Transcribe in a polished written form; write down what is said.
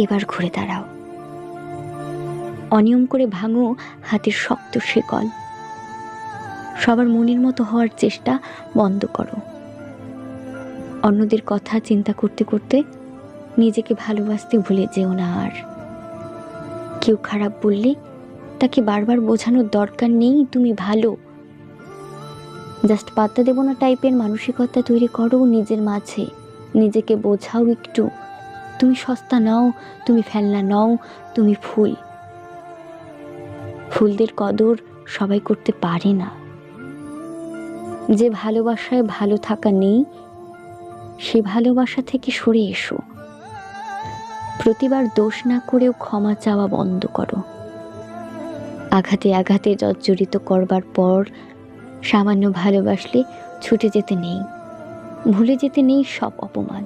এবার ঘুরে দাঁড়াও, অনিয়ম করে ভাঙো হাতের শক্ত শিকল, সবার মনের মতো হওয়ার চেষ্টা বন্ধ করো। অন্যদের কথা চিন্তা করতে করতে নিজেকে ভালোবাসতে ভুলে যেও না। আর কেউ খারাপ বললে তাকে বারবার বোঝানোর দরকার নেই তুমি ভালো। জাস্ট পাত্তা দেব না টাইপের মানসিকতা তৈরি করো নিজের মাঝে। নিজেকে বোঝাও একটু, তুমি সস্তা নাও, তুমি ফেলনা নাও, তুমি ফুল। ফুলদের কদর সবাই করতে পারে না। যে ভালোবাসায় ভালো থাকা নেই, সে ভালোবাসা থেকে সরে এসো। প্রতিবার দোষ না করেও ক্ষমা চাওয়া বন্ধ করো। আঘাতে আঘাতে জর্জরিত করবার পর সামান্য ভালোবাসলে ছুটে যেতে নেই, ভুলে যেতে নেই সব অপমান।